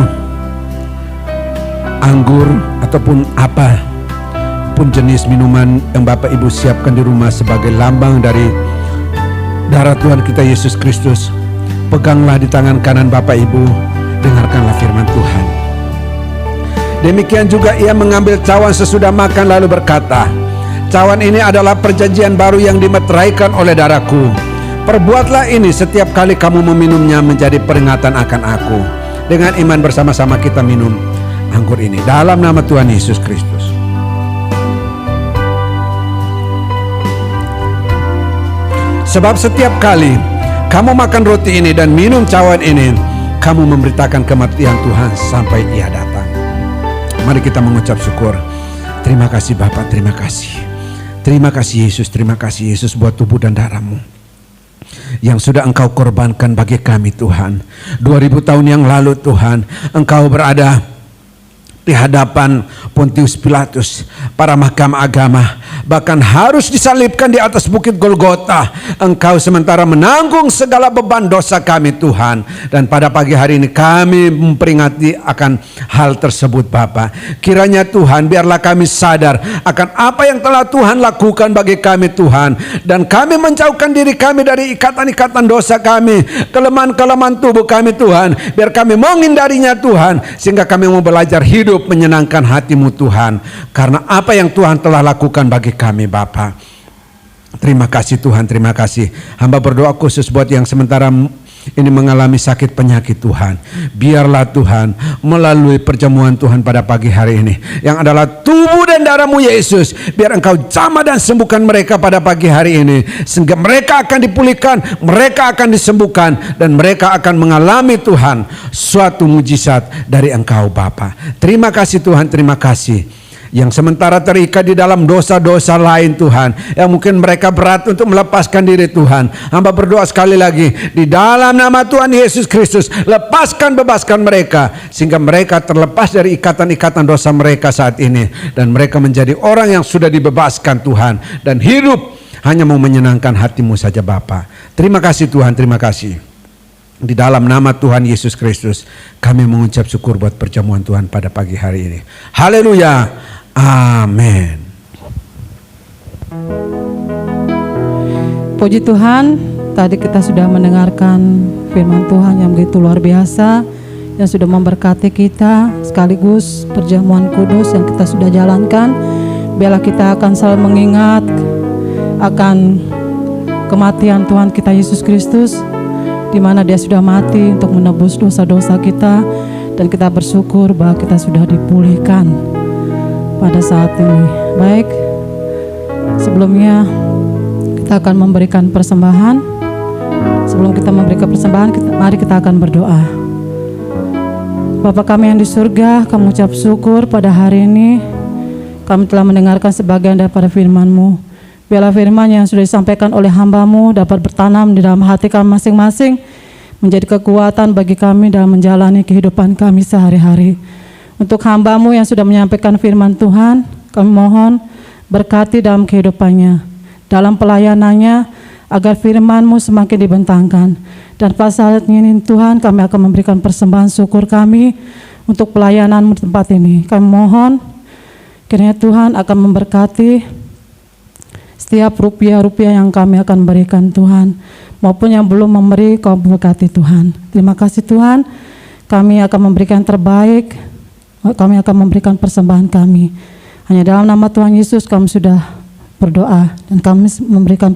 anggur ataupun apa pun jenis minuman yang Bapak Ibu siapkan di rumah sebagai lambang dari darah Tuhan kita Yesus Kristus, peganglah di tangan kanan Bapak Ibu, dengarkanlah firman Tuhan. Demikian juga ia mengambil cawan sesudah makan lalu berkata, cawan ini adalah perjanjian baru yang dimeteraikan oleh darahku. Perbuatlah ini setiap kali kamu meminumnya menjadi peringatan akan aku. Dengan iman bersama-sama kita minum anggur ini dalam nama Tuhan Yesus Kristus. Sebab setiap kali kamu makan roti ini dan minum cawan ini, kamu memberitakan kematian Tuhan sampai Ia datang. Mari kita mengucap syukur. Terima kasih Bapa, terima kasih. Terima kasih Yesus, terima kasih Yesus buat tubuh dan darah-Mu yang sudah Engkau korbankan bagi kami Tuhan. 2000 tahun yang lalu Tuhan, Engkau berada di hadapan Pontius Pilatus, para mahkamah agama, bahkan harus disalibkan di atas bukit Golgota. Engkau sementara menanggung segala beban dosa kami Tuhan. Dan pada pagi hari ini kami memperingati akan hal tersebut Bapa. Kiranya Tuhan biarlah kami sadar akan apa yang telah Tuhan lakukan bagi kami Tuhan. Dan kami menjauhkan diri kami dari ikatan-ikatan dosa kami, kelemahan-kelemahan tubuh kami Tuhan. Biar kami menghindarinya Tuhan, sehingga kami mau belajar hidup menyenangkan hati-Mu Tuhan, karena apa yang Tuhan telah lakukan bagi kami Bapa. Terima kasih Tuhan, terima kasih. Hamba berdoa khusus buat yang sementara ini mengalami sakit penyakit Tuhan. Biarlah Tuhan melalui perjamuan Tuhan pada pagi hari ini, yang adalah tubuh dan darah-Mu Yesus, biar Engkau jamah dan sembuhkan mereka pada pagi hari ini, sehingga mereka akan dipulihkan, mereka akan disembuhkan, dan mereka akan mengalami Tuhan suatu mujizat dari Engkau Bapa. Terima kasih Tuhan, terima kasih. Yang sementara terikat di dalam dosa-dosa lain Tuhan, yang mungkin mereka berat untuk melepaskan diri Tuhan, hamba berdoa sekali lagi di dalam nama Tuhan Yesus Kristus, lepaskan, bebaskan mereka, sehingga mereka terlepas dari ikatan-ikatan dosa mereka saat ini, dan mereka menjadi orang yang sudah dibebaskan Tuhan, dan hidup hanya mau menyenangkan hati-Mu saja Bapa. Terima kasih Tuhan, terima kasih. Di dalam nama Tuhan Yesus Kristus kami mengucap syukur buat perjamuan Tuhan pada pagi hari ini. Haleluya. Amin.
Puji Tuhan, tadi kita sudah mendengarkan firman Tuhan yang begitu luar biasa, yang sudah memberkati kita, sekaligus perjamuan kudus yang kita sudah jalankan. Biarlah kita akan selalu mengingat akan kematian Tuhan kita Yesus Kristus, di mana Dia sudah mati untuk menebus dosa-dosa kita, dan kita bersyukur bahwa kita sudah dipulihkan pada saat ini. Baik, sebelumnya kita akan memberikan persembahan. Sebelum kita memberikan persembahan, mari kita akan berdoa. Bapa kami yang di surga, kami ucap syukur pada hari ini kami telah mendengarkan sebagian daripada firman-Mu. Biarlah firman yang sudah disampaikan oleh hamba-Mu dapat bertanam di dalam hati kami masing-masing, menjadi kekuatan bagi kami dalam menjalani kehidupan kami sehari-hari. Untuk hamba-Mu yang sudah menyampaikan firman Tuhan, kami mohon berkati dalam kehidupannya, dalam pelayanannya, agar firman-Mu semakin dibentangkan. Dan pada saat ini Tuhan, kami akan memberikan persembahan syukur kami untuk pelayanan-Mu di tempat ini. Kami mohon kiranya Tuhan akan memberkati setiap rupiah-rupiah yang kami akan berikan Tuhan, maupun yang belum memberi, Kau berkati Tuhan. Terima kasih Tuhan, kami akan memberikan terbaik. Kami akan memberikan persembahan kami. Hanya dalam nama Tuhan Yesus kami sudah berdoa, dan kami memberikan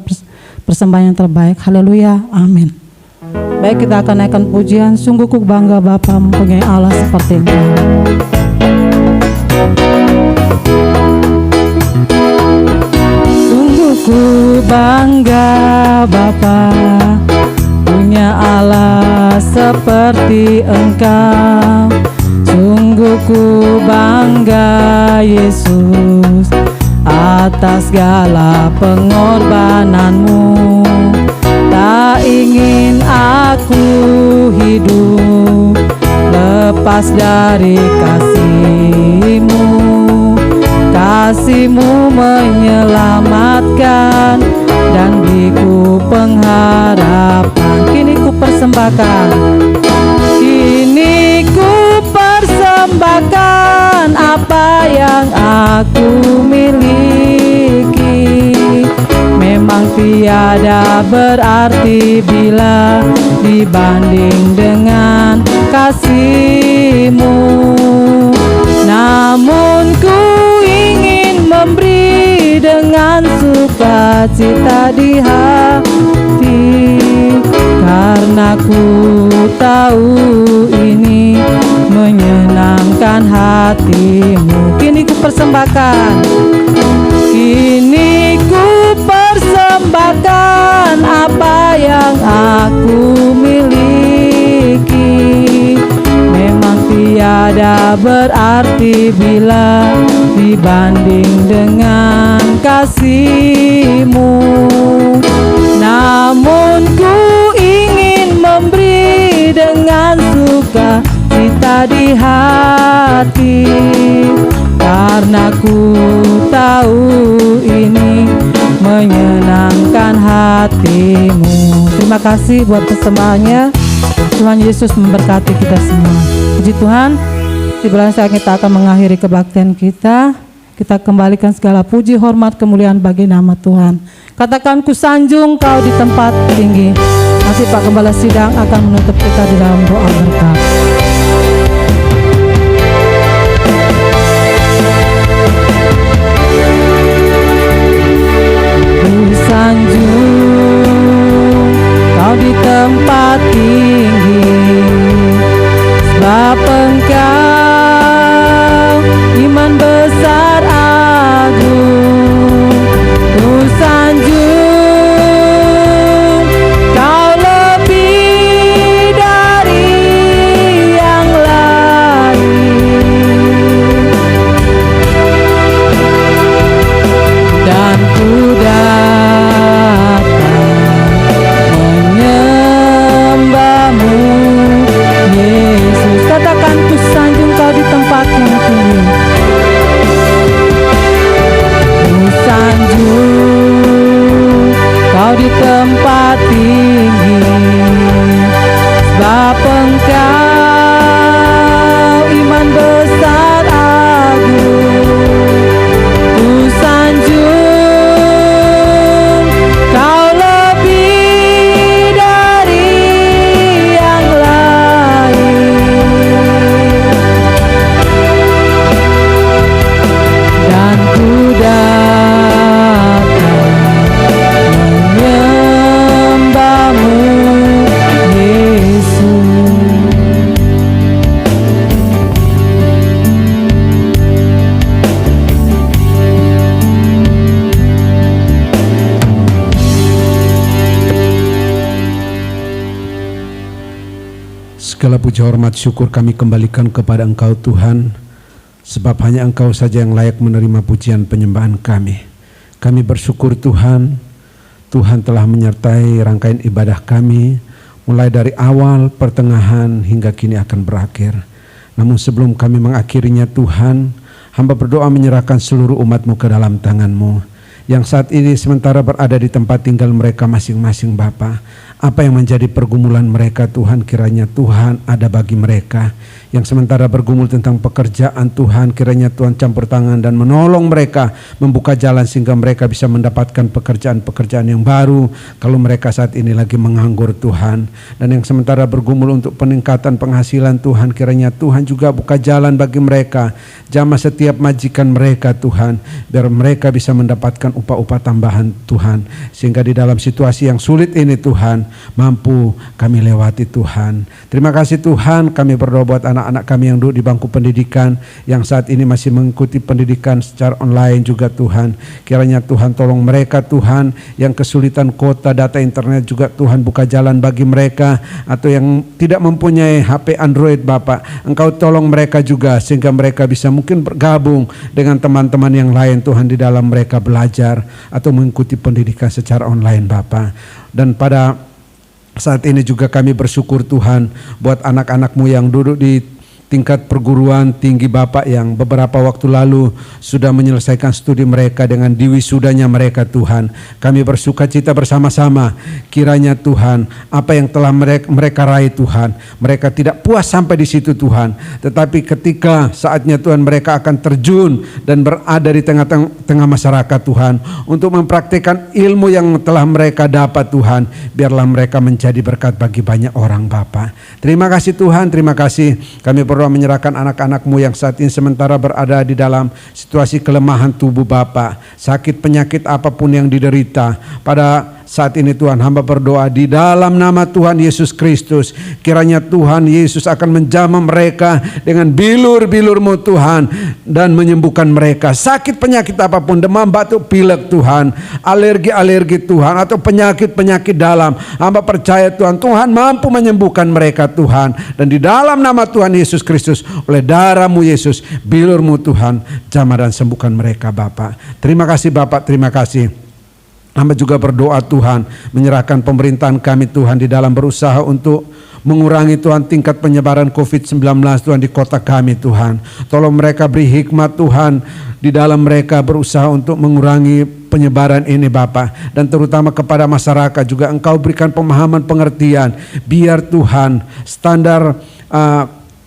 persembahan yang terbaik. Haleluya, amin. Baik, kita akan naikkan pujian. Sungguh ku bangga Bapa mempunyai Allah seperti Engkau. Sungguh ku bangga Bapa punya Allah seperti Engkau. Sungguh ku bangga Yesus atas segala pengorbananmu. Tak ingin aku hidup lepas dari kasih-Mu. Kasih-Mu menyelamatkan dan beriku pengharapan. Kini ku persembahkan, kini ku persembahkan apa yang aku miliki. Memang tiada berarti bila dibanding dengan kasih-Mu. Namun ku ingin memberi dengan sukacita di hati, karena ku tahu ini menyenangkan hati-Mu. Kini ku persembahkan, kini ku persembahkan apa yang aku miliki. Memang tiada berarti bila dibanding dengan kasih-Mu. Namun ku ingin memberi dengan sukacita di hati, karena ku tahu ini menyenangkan hati-Mu. Terima kasih buat persembahannya. Tuhan Yesus memberkati kita semua. Puji Tuhan, di bulan saat kita akan mengakhiri kebaktian kita. Kita kembalikan segala puji, hormat, kemuliaan bagi nama Tuhan. Katakan, ku sanjung Kau di tempat tinggi. Nanti Pak Gembala Sidang akan menutup kita di dalam doa berkat. Ku sanjung Kau di tempat tinggi, sebab Engkau iman besar agung. Ku sanjung Kau lebih dari yang lain, dan ku datang menyembah-Mu, Yesus. Katakan, ku sanjung Kau di tempat yang tinggi. Ku sanjung Kau di tempat tinggi, sebab Engkau iman besar agung. Ku sanjung Kau lebih dari yang lain, dan ku datang menyembah-Mu, Yesus.
Segala puji, hormat, syukur kami kembalikan kepada Engkau Tuhan, sebab hanya Engkau saja yang layak menerima pujian penyembahan kami. Kami bersyukur Tuhan, Tuhan telah menyertai rangkaian ibadah kami, mulai dari awal, pertengahan, hingga kini akan berakhir. Namun sebelum kami mengakhirinya Tuhan, hamba berdoa menyerahkan seluruh umat-Mu ke dalam tangan-Mu, yang saat ini sementara berada di tempat tinggal mereka masing-masing Bapa. Apa yang menjadi pergumulan mereka Tuhan, kiranya Tuhan ada bagi mereka. Yang sementara bergumul tentang pekerjaan Tuhan, kiranya Tuhan campur tangan dan menolong mereka, membuka jalan sehingga mereka bisa mendapatkan pekerjaan-pekerjaan yang baru kalau mereka saat ini lagi menganggur Tuhan. Dan yang sementara bergumul untuk peningkatan penghasilan Tuhan, kiranya Tuhan juga buka jalan bagi mereka, jamah setiap majikan mereka Tuhan, biar mereka bisa mendapatkan upah-upah tambahan Tuhan, sehingga di dalam situasi yang sulit ini Tuhan, mampu kami lewati Tuhan. Terima kasih Tuhan, kami berdoa buat anak anak-anak kami yang duduk di bangku pendidikan, yang saat ini masih mengikuti pendidikan secara online juga Tuhan. Kiranya Tuhan tolong mereka Tuhan, yang kesulitan kuota data internet juga Tuhan buka jalan bagi mereka, atau yang tidak mempunyai HP Android Bapak, Engkau tolong mereka juga sehingga mereka bisa mungkin bergabung dengan teman-teman yang lain Tuhan di dalam mereka belajar atau mengikuti pendidikan secara online Bapak. Dan pada saat ini juga kami bersyukur Tuhan buat anak-anak-Mu yang duduk di tingkat perguruan tinggi Bapak, yang beberapa waktu lalu sudah menyelesaikan studi mereka dengan diwisudanya mereka Tuhan. Kami bersuka cita bersama-sama, kiranya Tuhan apa yang telah mereka raih Tuhan, mereka tidak puas sampai di situ Tuhan, tetapi ketika saatnya Tuhan mereka akan terjun dan berada di tengah masyarakat Tuhan untuk mempraktikkan ilmu yang telah mereka dapat Tuhan, biarlah mereka menjadi berkat bagi banyak orang Bapak. Terima kasih Tuhan, terima kasih. Kami berdoa menyerahkan anak-anak-Mu yang saat ini sementara berada di dalam situasi kelemahan tubuh Bapak, sakit penyakit apapun yang diderita. Pada saat ini Tuhan, hamba berdoa di dalam nama Tuhan Yesus Kristus, kiranya Tuhan Yesus akan menjamah mereka dengan bilur-bilur-Mu Tuhan dan menyembuhkan mereka. Sakit penyakit apapun, demam, batuk, pilek Tuhan, alergi-alergi Tuhan, atau penyakit-penyakit dalam, hamba percaya Tuhan, Tuhan mampu menyembuhkan mereka Tuhan. Dan di dalam nama Tuhan Yesus Kristus, oleh darah-Mu Yesus, bilur-Mu Tuhan, jamah dan sembuhkan mereka Bapak. Terima kasih Bapak, terima kasih. Hamba juga berdoa Tuhan, menyerahkan pemerintahan kami Tuhan di dalam berusaha untuk mengurangi Tuhan tingkat penyebaran COVID-19 Tuhan di kota kami Tuhan. Tolong mereka beri hikmat Tuhan di dalam mereka berusaha untuk mengurangi penyebaran ini Bapak. Dan terutama kepada masyarakat juga Engkau berikan pemahaman pengertian, biar Tuhan standar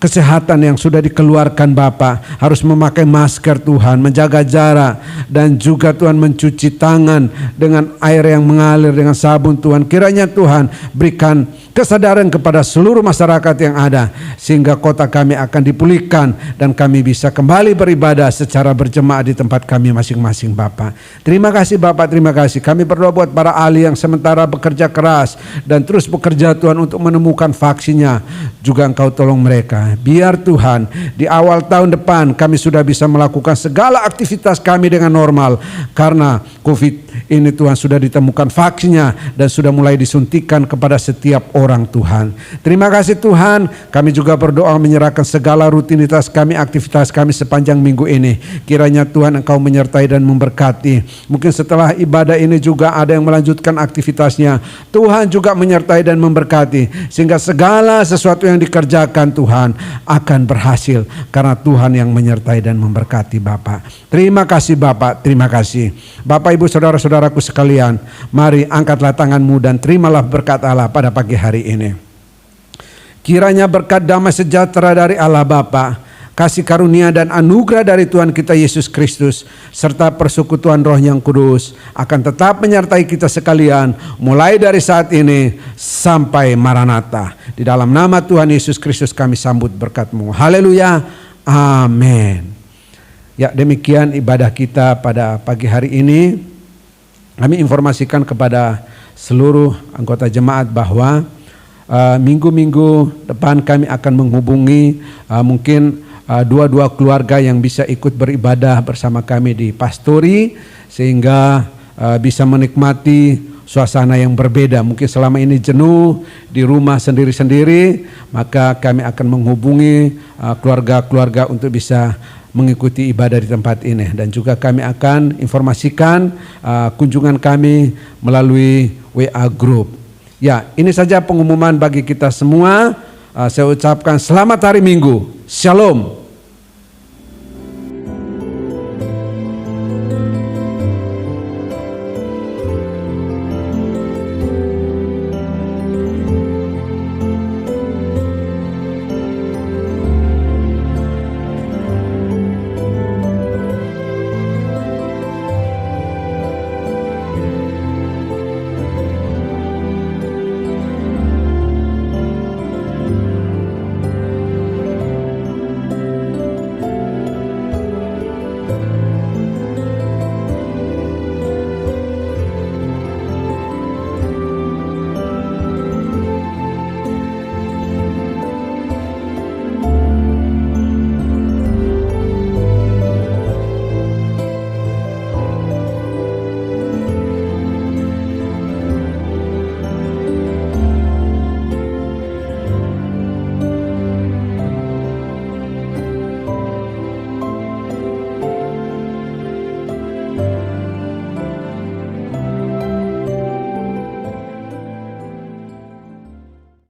kesehatan yang sudah dikeluarkan Bapak, harus memakai masker Tuhan, menjaga jarak, dan juga Tuhan mencuci tangan dengan air yang mengalir dengan sabun Tuhan. Kiranya Tuhan berikan kesadaran kepada seluruh masyarakat yang ada, sehingga kota kami akan dipulihkan dan kami bisa kembali beribadah secara berjemaah di tempat kami masing-masing Bapak. Terima kasih Bapak, terima kasih. Kami berdoa buat para ahli yang sementara bekerja keras dan terus bekerja Tuhan untuk menemukan vaksinnya, juga Engkau tolong mereka. Biar Tuhan di awal tahun depan kami sudah bisa melakukan segala aktivitas kami dengan normal, karena COVID ini Tuhan sudah ditemukan vaksinnya dan sudah mulai disuntikan kepada setiap orang Tuhan. Terima kasih Tuhan. Kami juga berdoa menyerahkan segala rutinitas kami, aktivitas kami sepanjang minggu ini. Kiranya Tuhan Engkau menyertai dan memberkati. Mungkin setelah ibadah ini juga ada yang melanjutkan aktivitasnya. Tuhan juga menyertai dan memberkati, sehingga segala sesuatu yang dikerjakan Tuhan akan berhasil, karena Tuhan yang menyertai dan memberkati Bapak. Terima kasih Bapak, terima kasih. Bapak Ibu saudara-saudaraku sekalian, mari angkatlah tanganmu dan terimalah berkat Allah pada pagi hari ini. Kiranya berkat damai sejahtera dari Allah Bapa, kasih karunia dan anugerah dari Tuhan kita Yesus Kristus, serta persekutuan Roh yang Kudus akan tetap menyertai kita sekalian, mulai dari saat ini sampai Maranatha. Di dalam nama Tuhan Yesus Kristus kami sambut berkat-Mu. Haleluya, amin. Ya, demikian ibadah kita pada pagi hari ini. Kami informasikan kepada seluruh anggota jemaat bahwa minggu-minggu depan kami akan menghubungi mungkin dua keluarga yang bisa ikut beribadah bersama kami di Pastori, sehingga bisa menikmati suasana yang berbeda. Mungkin selama ini jenuh di rumah sendiri-sendiri, maka kami akan menghubungi keluarga-keluarga untuk bisa mengikuti ibadah di tempat ini. Dan juga kami akan informasikan kunjungan kami melalui WA Group. Ya, ini saja pengumuman bagi kita semua. Saya ucapkan selamat hari Minggu. Shalom.